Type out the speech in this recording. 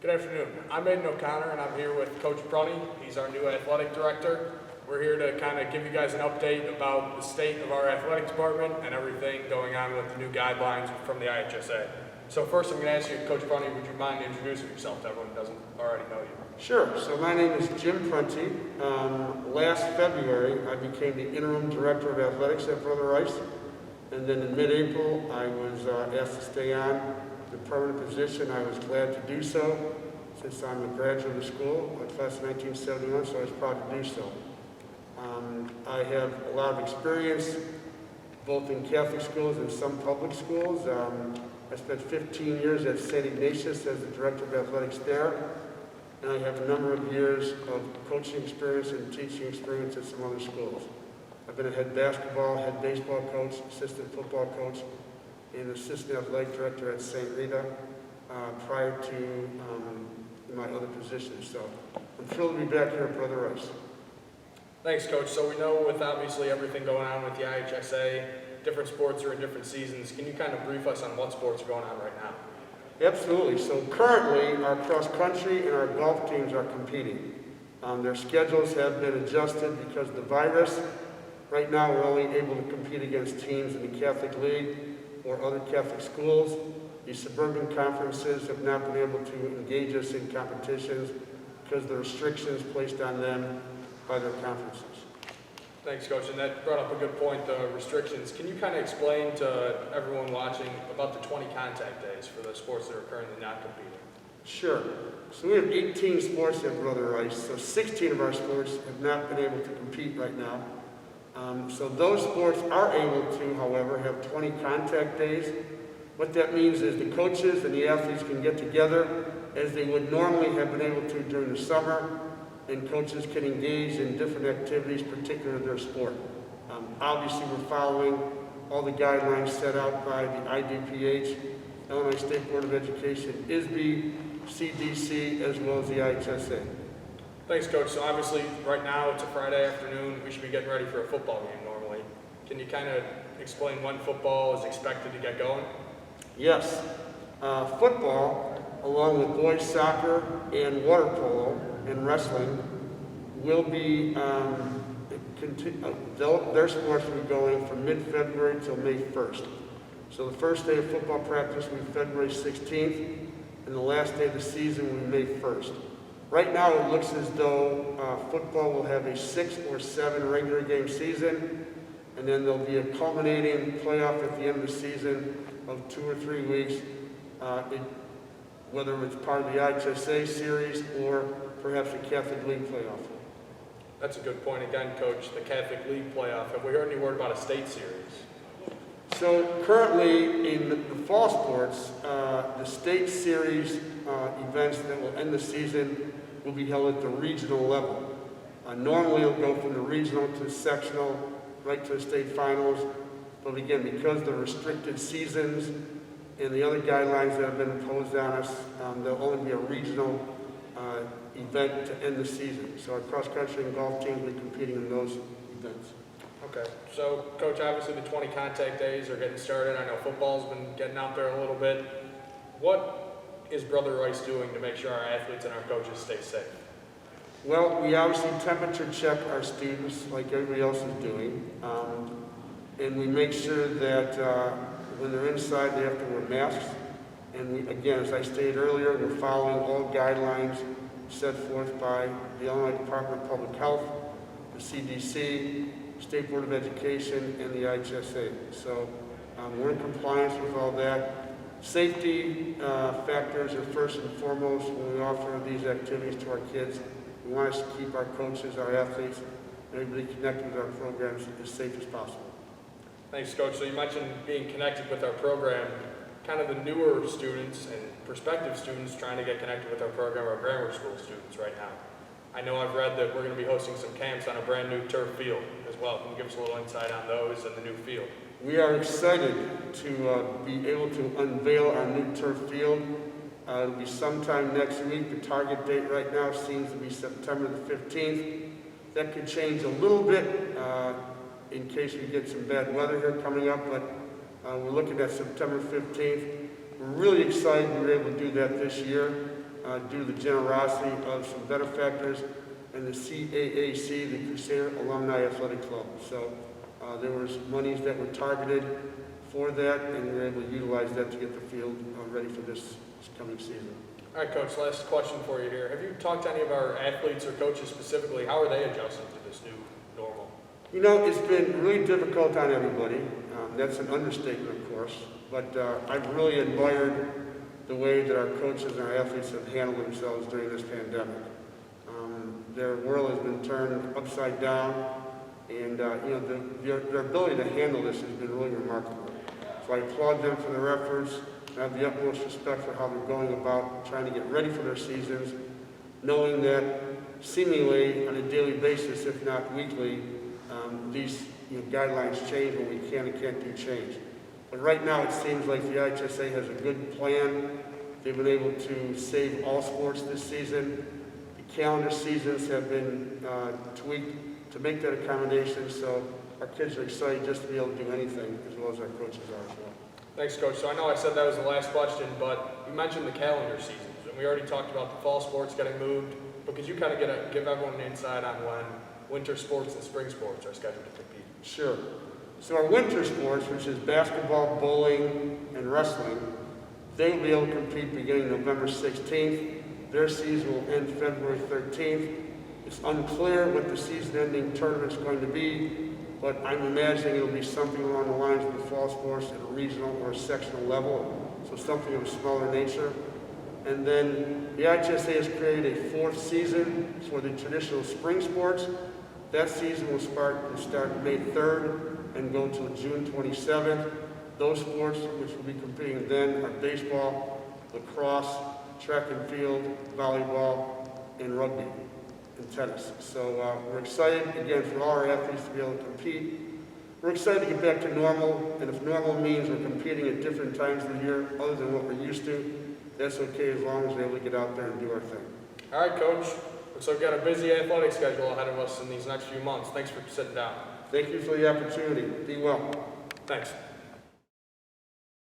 Good afternoon. I'm Aiden O'Connor, and I'm here with Coach Prunty. He's our new athletic director. We're here to kind of give you guys an update about the state of our athletic department and everything going on with the new guidelines from the IHSA. So first I'm going to ask you, Coach Prunty, would you mind introducing yourself to everyone who doesn't already know you? Sure. So my name is Jim Prunty. Last February, I became the interim director of athletics at Brother Rice. And then in mid-April, I was asked to stay on the permanent position. I was glad to do so since I'm a graduate of the school, class of 1971, so I was proud to do so. I have a lot of experience both in Catholic schools and some public schools. I spent 15 years at St. Ignatius as the director of athletics there, and I have a number of years of coaching experience and teaching experience at some other schools. I've been a head basketball, head baseball coach, assistant football coach, and assistant athletic director at St. Rita prior to my other positions. So I'm thrilled to be back here at Brother Rice. Thanks, Coach. So we know with obviously everything going on with the IHSA, different sports are in different seasons. Can you kind of brief us on what sports are going on right now? Absolutely. So currently, our cross country and our golf teams are competing. Their schedules have been adjusted because of the virus. Right now, we're only able to compete against teams in the Catholic League or other Catholic schools. The suburban conferences have not been able to engage us in competitions because of the restrictions placed on them by their conferences. Thanks, Coach. And that brought up a good point, the restrictions. Can you kind of explain to everyone watching about the 20 contact days for the sports that are currently not competing? Sure. So we have 18 sports at Brother Rice, so 16 of our sports have not been able to compete right now. So those sports are able to, however, have 20 contact days. What that means is the coaches and the athletes can get together as they would normally have been able to during the summer, and coaches can engage in different activities, particularly their sport. Obviously, we're following all the guidelines set out by the IDPH, Illinois State Board of Education, ISB, CDC, as well as the IHSA. Thanks, Coach. So obviously, right now, it's a Friday afternoon. We should be getting ready for a football game normally. Can you kind of explain when football is expected to get going? Yes. Football, along with boys soccer and water polo and wrestling, will be, their sports will be going from mid-February till May 1st. So the first day of football practice will be February 16th, and the last day of the season will be May 1st. Right now, it looks as though football will have a 6 or 7 regular game season, and then there'll be a culminating playoff at the end of the season of 2 or 3 weeks, whether it's part of the IHSA series or perhaps the Catholic League playoff. That's a good point again, Coach, the Catholic League playoff. Have we heard any word about a state series? So currently in the fall sports, the state series events that will end the season will be held at the regional level. Normally it'll go from the regional to the sectional, right to the state finals. But again, because of the restricted seasons and the other guidelines that have been imposed on us, there'll only be a regional event to end the season. So our cross-country and golf teams will be competing in those events. Okay. So, Coach, obviously the 20 contact days are getting started. I know football's been getting out there a little bit. What is Brother Rice doing to make sure our athletes and our coaches stay safe? Well, we obviously temperature check our students like everybody else is doing. And we make sure that when they're inside, they have to wear masks. And we, again, as I stated earlier, we're following all guidelines set forth by the Illinois Department of Public Health, the CDC, State Board of Education, and the IHSA. So we're in compliance with all that. Safety factors are first and foremost when we offer these activities to our kids. We want us to keep our coaches, our athletes, and everybody connected with our programs as safe as possible. Thanks, Coach. So you mentioned being connected with our program. Kind of the newer students and prospective students trying to get connected with our program are grammar school students right now. I know I've read that we're going to be hosting some camps on a brand new turf field as well. Can you give us a little insight on those and the new field? We are excited to be able to unveil our new turf field. It'll be sometime next week. The target date right now seems to be September the 15th. That could change a little bit in case we get some bad weather here coming up, but we're looking at September 15th. We're really excited we were able to do that this year. due to the generosity of some benefactors and the CAAC, the Crusader Alumni Athletic Club. So there was monies that were targeted for that, and we were able to utilize that to get the field ready for this coming season. All right, Coach, last question for you here. Have you talked to any of our athletes or coaches specifically? How are they adjusting to this new normal? You know, it's been really difficult on everybody. That's an understatement, of course. But I've really admired the way that our coaches and our athletes have handled themselves during this pandemic. Their world has been turned upside down, and you know, their ability to handle this has been really remarkable. So I applaud them for their efforts. I have the utmost respect for how they're going about trying to get ready for their seasons, knowing that seemingly on a daily basis, if not weekly, these guidelines change when we can and can't do change. But right now it seems like the IHSA has a good plan. They've been able to save all sports this season. The calendar seasons have been tweaked to make that accommodation, so our kids are excited just to be able to do anything, as well as our coaches are as well. Thanks, Coach. So I know I said that was the last question, but you mentioned the calendar seasons, and we already talked about the fall sports getting moved, but could you kind of give everyone an insight on when winter sports and spring sports are scheduled to compete? Sure. So our winter sports, which is basketball, bowling, and wrestling, they will be able to compete beginning November 16th. Their season will end February 13th. It's unclear what the season-ending tournament's going to be, but I'm imagining it'll be something along the lines of the fall sports at a regional or a sectional level, so something of a smaller nature. And then the IHSA has created a fourth season for the traditional spring sports. That season will start May 3rd and go until June 27th. Those sports which will be competing then are baseball, lacrosse, track and field, volleyball, and rugby and tennis. So we're excited, again, for all our athletes to be able to compete. We're excited to get back to normal, and if normal means we're competing at different times of the year other than what we're used to, that's okay as long as we're able to get out there and do our thing. All right, Coach. So we've got a busy athletic schedule ahead of us in these next few months. Thanks for sitting down. Thank you for the opportunity. Be well. Thanks.